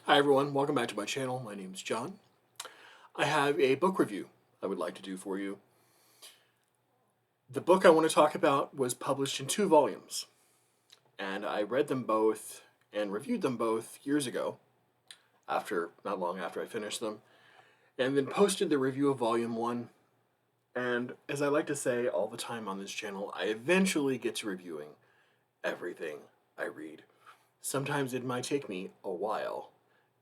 Hi everyone, welcome back to my channel. My name is John. I have a book review I would like to do for you. The book I want to talk about was published in 2 volumes, and I read them both and reviewed them both years ago, not long after I finished them, and then posted the review of volume 1. And as I like to say all the time on this channel, I eventually get to reviewing everything I read. Sometimes it might take me a while,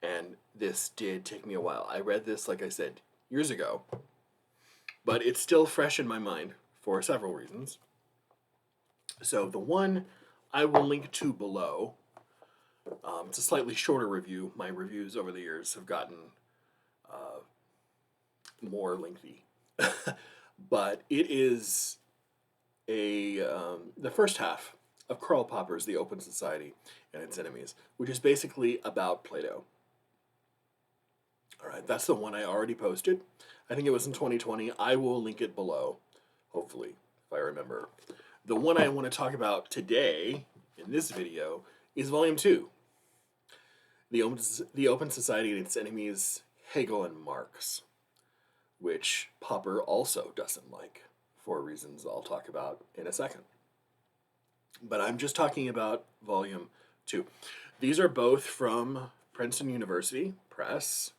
and this did take me a while. I read this, like I said, years ago, but it's still fresh in my mind for several reasons. So the one I will link to below, it's a slightly shorter review. My reviews over the years have gotten more lengthy, but it is the first half of Karl Popper's The Open Society and Its Enemies, which is basically about Plato. All right, that's the one I already posted. I think it was in 2020. I will link it below, hopefully, if I remember. The one I want to talk about today in this video is Volume 2, The Open Society and Its Enemies, Hegel and Marx, which Popper also doesn't like for reasons I'll talk about in a second. But I'm just talking about Volume 2. These are both from Princeton University Press,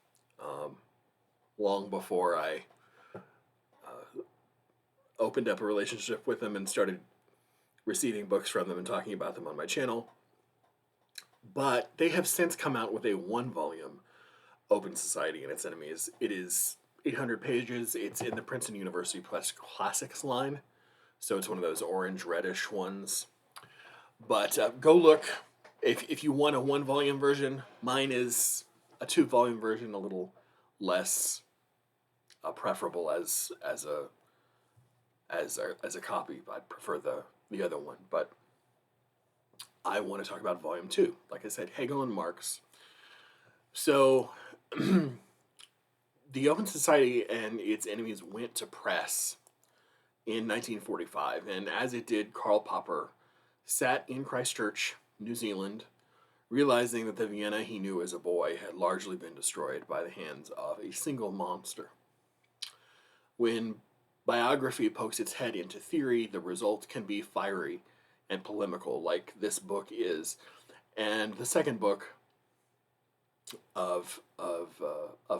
long before I opened up a relationship with them and started receiving books from them and talking about them on my channel. But they have since come out with a 1-volume Open Society and Its Enemies. It is 800 pages. It's in the Princeton University Press Classics line, so it's one of those orange-reddish ones. But go look if you want a 1-volume version. Mine is a 2-volume version, a little less preferable as a copy. I'd prefer the other one, but I want to talk about Volume 2. Like I said, Hegel and Marx. So The Open Society and Its Enemies went to press in 1945, and as it did, Karl Popper sat in Christchurch, New Zealand, realizing that the Vienna he knew as a boy had largely been destroyed by the hands of a single monster. When biography pokes its head into theory, the result can be fiery and polemical, like this book is. And the second book of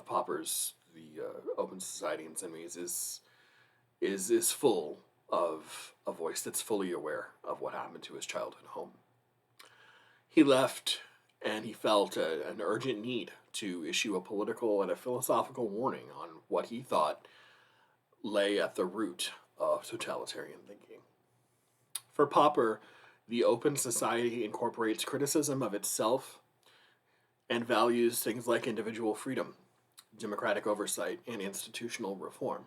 Popper's, The Open Society and Its Enemies, is full of a voice that's fully aware of what happened to his childhood home. He left, and he felt an urgent need to issue a political and a philosophical warning on what he thought lay at the root of totalitarian thinking. For Popper, the Open Society incorporates criticism of itself and values things like individual freedom, democratic oversight, and institutional reform.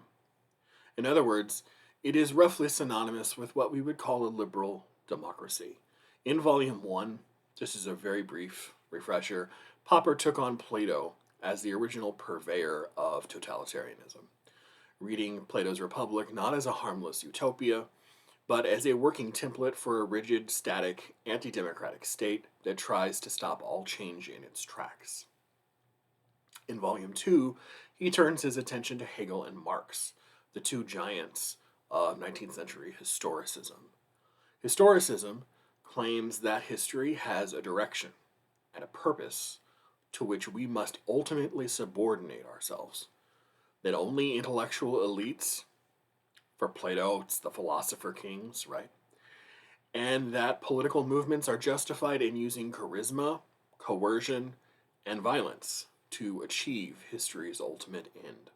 In other words, it is roughly synonymous with what we would call a liberal democracy. In Volume 1, this is a very brief refresher, Popper took on Plato as the original purveyor of totalitarianism, reading Plato's Republic not as a harmless utopia, but as a working template for a rigid, static, anti-democratic state that tries to stop all change in its tracks. In Volume 2, he turns his attention to Hegel and Marx, the two giants of 19th century historicism. Historicism claims that history has a direction and a purpose to which we must ultimately subordinate ourselves, that only intellectual elites, for Plato, it's the philosopher kings, right? And that political movements are justified in using charisma, coercion, and violence to achieve history's ultimate end.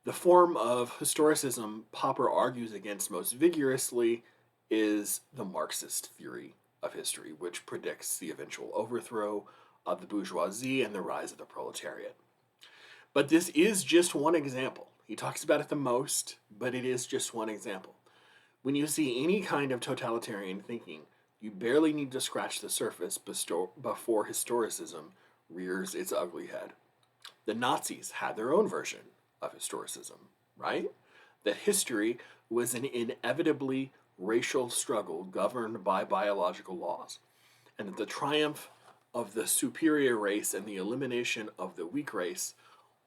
The form of historicism Popper argues against most vigorously is the Marxist theory of history, which predicts the eventual overthrow of the bourgeoisie and the rise of the proletariat. But this is just one example. He talks about it the most, but it is just one example. When you see any kind of totalitarian thinking, you barely need to scratch the surface before historicism rears its ugly head. The Nazis had their own version of historicism, right? That history was an inevitably racial struggle governed by biological laws, and that the triumph of the superior race and the elimination of the weak race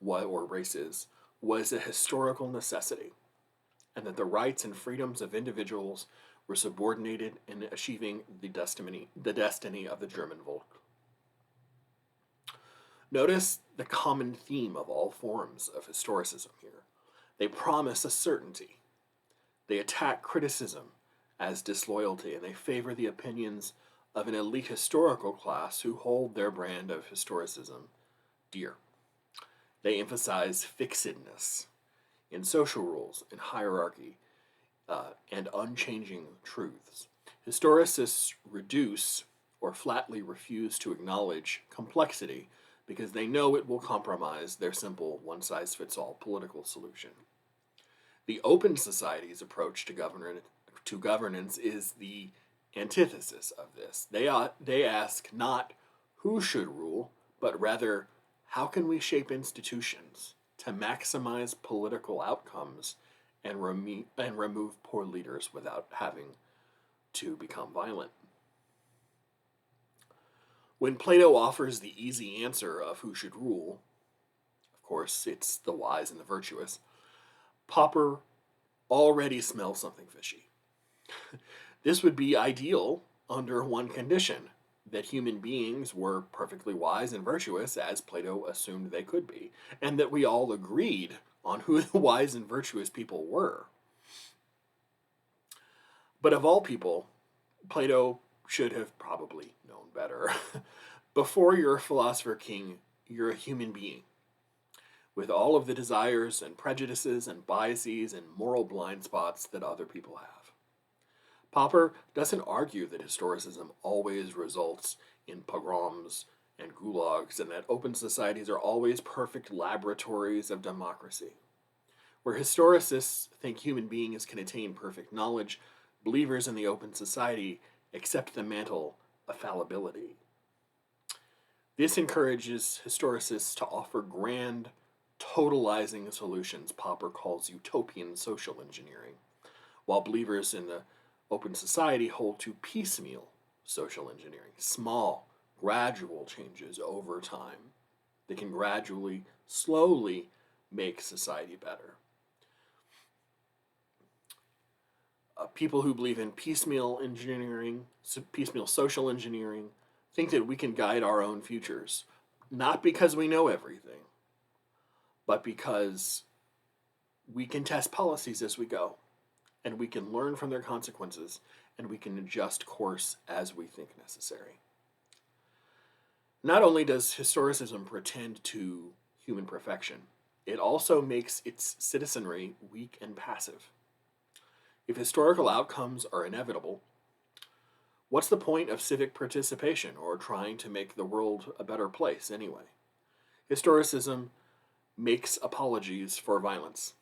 or races was a historical necessity, and that the rights and freedoms of individuals were subordinated in achieving the destiny of the German Volk. Notice the common theme of all forms of historicism here. They promise a certainty. They attack criticism as disloyalty, and they favor the opinions of an elite historical class who hold their brand of historicism dear. They emphasize fixedness in social rules and hierarchy and unchanging truths. Historicists reduce or flatly refuse to acknowledge complexity because they know it will compromise their simple one-size-fits-all political solution. The open society's approach to governance is the antithesis of this. They ask not who should rule, but rather how can we shape institutions to maximize political outcomes and remove poor leaders without having to become violent. When Plato offers the easy answer of who should rule, of course it's the wise and the virtuous, Popper already smells something fishy. This would be ideal under one condition, that human beings were perfectly wise and virtuous as Plato assumed they could be, and that we all agreed on who the wise and virtuous people were. But of all people, Plato should have probably known better. Before you're a philosopher king, you're a human being, with all of the desires and prejudices and biases and moral blind spots that other people have. Popper doesn't argue that historicism always results in pogroms and gulags and that open societies are always perfect laboratories of democracy. Where historicists think human beings can attain perfect knowledge, believers in the open society accept the mantle of fallibility. This encourages historicists to offer grand, totalizing solutions Popper calls utopian social engineering, while believers in the open society hold to piecemeal social engineering, small, gradual changes over time that can gradually, slowly make society better. People who believe in piecemeal engineering, piecemeal social engineering, think that we can guide our own futures, not because we know everything, but because we can test policies as we go, and we can learn from their consequences, and we can adjust course as we think necessary. Not only does historicism pretend to human perfection, it also makes its citizenry weak and passive. If historical outcomes are inevitable, what's the point of civic participation or trying to make the world a better place anyway? Historicism makes apologies for violence.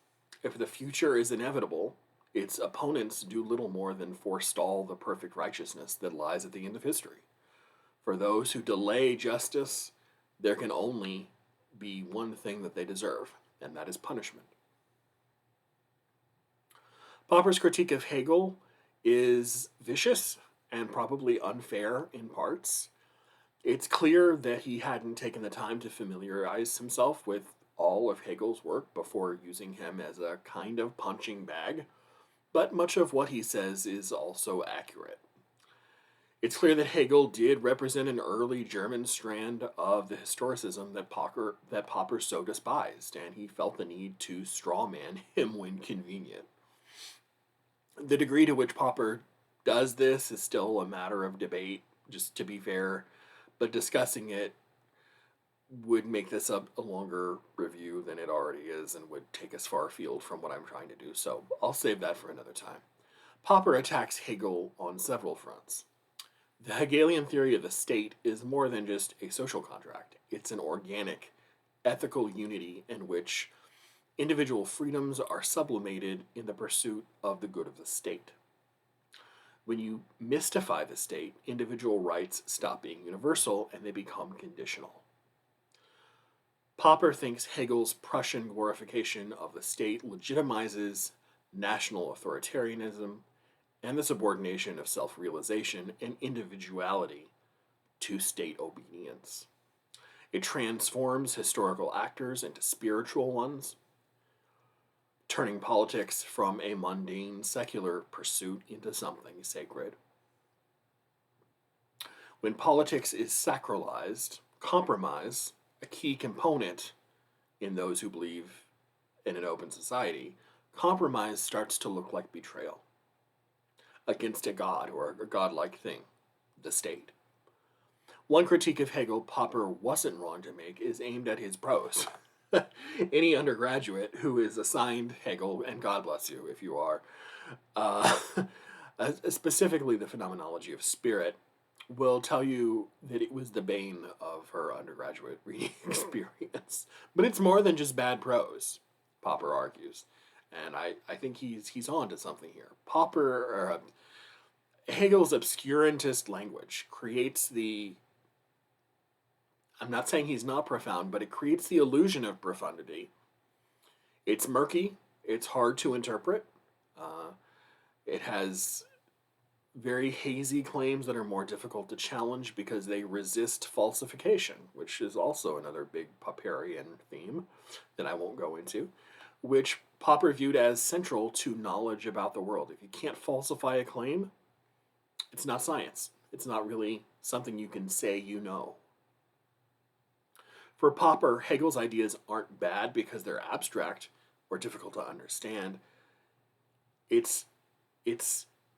If the future is inevitable, its opponents do little more than forestall the perfect righteousness that lies at the end of history. For those who delay justice, there can only be one thing that they deserve, and that is punishment. Popper's critique of Hegel is vicious and probably unfair in parts. It's clear that he hadn't taken the time to familiarize himself with all of Hegel's work before using him as a kind of punching bag, but much of what he says is also accurate. It's clear that Hegel did represent an early German strand of the historicism that Popper so despised, and he felt the need to strawman him when convenient. The degree to which Popper does this is still a matter of debate, just to be fair, but discussing it would make this a longer review than it already is and would take us far afield from what I'm trying to do, so I'll save that for another time. Popper attacks Hegel on several fronts. The Hegelian theory of the state is more than just a social contract. It's an organic, ethical unity in which individual freedoms are sublimated in the pursuit of the good of the state. When you mystify the state, individual rights stop being universal and they become conditional. Popper thinks Hegel's Prussian glorification of the state legitimizes national authoritarianism and the subordination of self-realization and individuality to state obedience. It transforms historical actors into spiritual ones, turning politics from a mundane, secular pursuit into something sacred. When politics is sacralized, compromise, a key component in those who believe in an open society, compromise starts to look like betrayal against a god or a godlike thing, the state. One critique of Hegel Popper wasn't wrong to make is aimed at his prose. Any undergraduate who is assigned Hegel, and God bless you if you are, uh, specifically the phenomenology of spirit, will tell you that it was the bane of her undergraduate reading experience. But it's more than just bad prose, Popper argues. And I think he's on to something here. Hegel's obscurantist language creates the, I'm not saying he's not profound, but it creates the illusion of profundity. It's murky, it's hard to interpret, it has very hazy claims that are more difficult to challenge because they resist falsification, which is also another big Popperian theme that I won't go into, which Popper viewed as central to knowledge about the world. If you can't falsify a claim, it's not science. It's not really something you can say you know. For Popper, Hegel's ideas aren't bad because they're abstract or difficult to understand. It's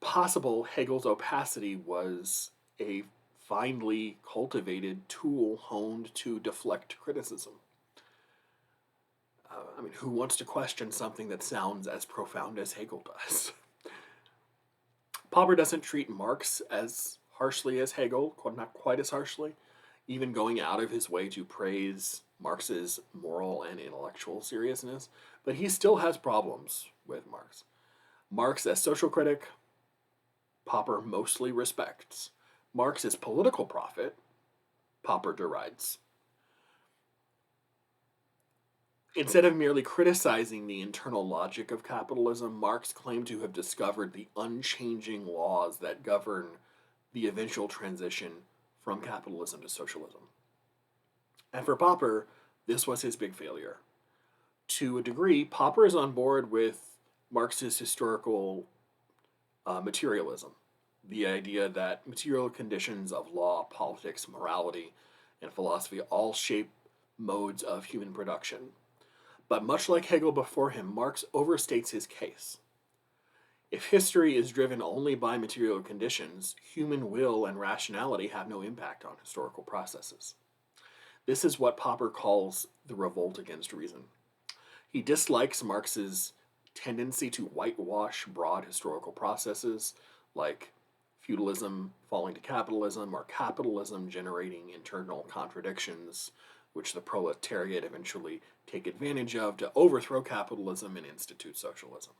possible Hegel's opacity was a finely cultivated tool honed to deflect criticism. Who wants to question something that sounds as profound as Hegel does? Popper doesn't treat Marx as harshly as Hegel, not quite as harshly, even going out of his way to praise Marx's moral and intellectual seriousness, but he still has problems with Marx. Marx as social critic, Popper mostly respects. Marx as political prophet, Popper derides. Instead of merely criticizing the internal logic of capitalism, Marx claimed to have discovered the unchanging laws that govern the eventual transition from capitalism to socialism. And for Popper, this was his big failure. To a degree, Popper is on board with Marx's historical materialism, the idea that material conditions of law, politics, morality, and philosophy all shape modes of human production. But much like Hegel before him, Marx overstates his case. If history is driven only by material conditions, human will and rationality have no impact on historical processes. This is what Popper calls the revolt against reason. He dislikes Marx's tendency to whitewash broad historical processes like feudalism falling to capitalism or capitalism generating internal contradictions which the proletariat eventually take advantage of to overthrow capitalism and institute socialism.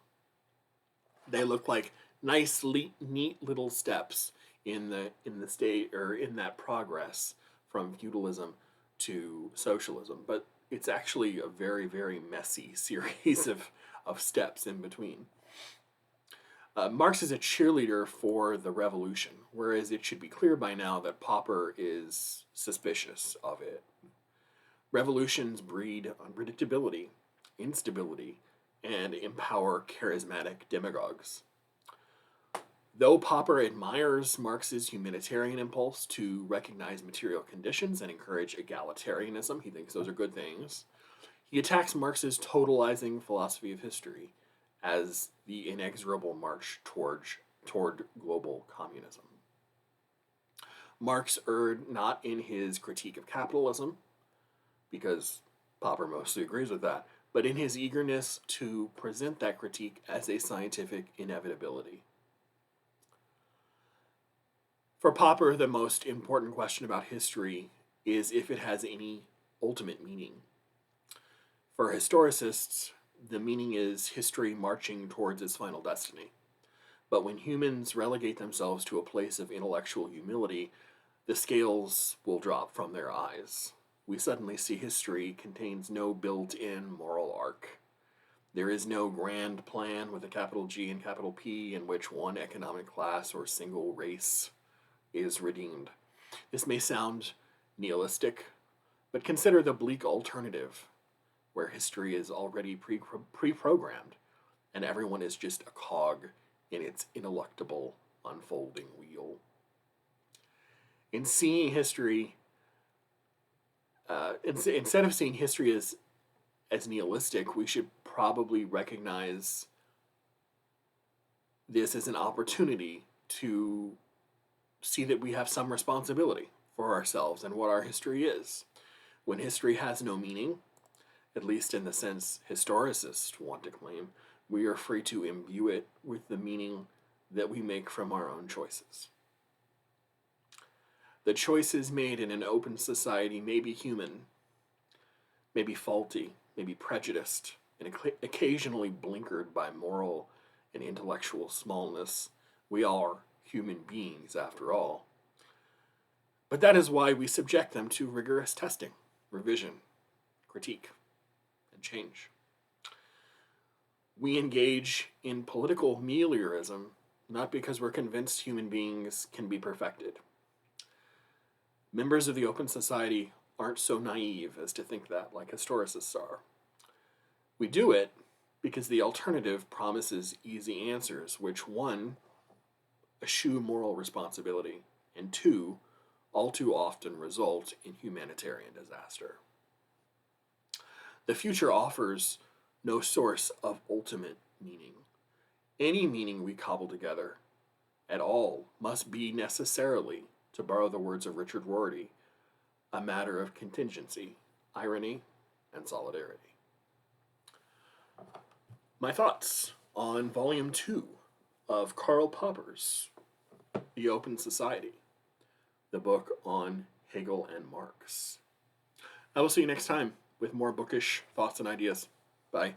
They look like nice, neat little steps in the state or in that progress from feudalism to socialism, but it's actually a very, very messy series of steps in between. Marx is a cheerleader for the revolution, whereas it should be clear by now that Popper is suspicious of it. Revolutions breed unpredictability, instability, and empower charismatic demagogues. Though Popper admires Marx's humanitarian impulse to recognize material conditions and encourage egalitarianism, he thinks those are good things, he attacks Marx's totalizing philosophy of history as the inexorable march toward global communism. Marx erred not in his critique of capitalism, because Popper mostly agrees with that, but in his eagerness to present that critique as a scientific inevitability. For Popper, the most important question about history is if it has any ultimate meaning. For historicists, the meaning is history marching towards its final destiny. But when humans relegate themselves to a place of intellectual humility, the scales will drop from their eyes. We suddenly see history contains no built-in moral arc. There is no grand plan with a capital G and capital P in which one economic class or single race is redeemed. This may sound nihilistic, but consider the bleak alternative, where history is already pre-programmed and everyone is just a cog in its ineluctable unfolding wheel. In seeing history, instead of seeing history as nihilistic, we should probably recognize this as an opportunity to see that we have some responsibility for ourselves and what our history is. When history has no meaning, at least in the sense historicists want to claim, we are free to imbue it with the meaning that we make from our own choices. The choices made in an open society may be human, may be faulty, may be prejudiced, and occasionally blinkered by moral and intellectual smallness. We are human beings, after all. But that is why we subject them to rigorous testing, revision, critique, and change. We engage in political meliorism not because we're convinced human beings can be perfected. Members of the open society aren't so naive as to think that, like historicists are. We do it because the alternative promises easy answers, which, one, eschew moral responsibility, and two, all too often result in humanitarian disaster. The future offers no source of ultimate meaning. Any meaning we cobble together at all must be necessarily, to borrow the words of Richard Rorty, a matter of contingency, irony, and solidarity. My thoughts on Volume 2 of Karl Popper's The Open Society, the book on Hegel and Marx. I will see you next time with more bookish thoughts and ideas. Bye.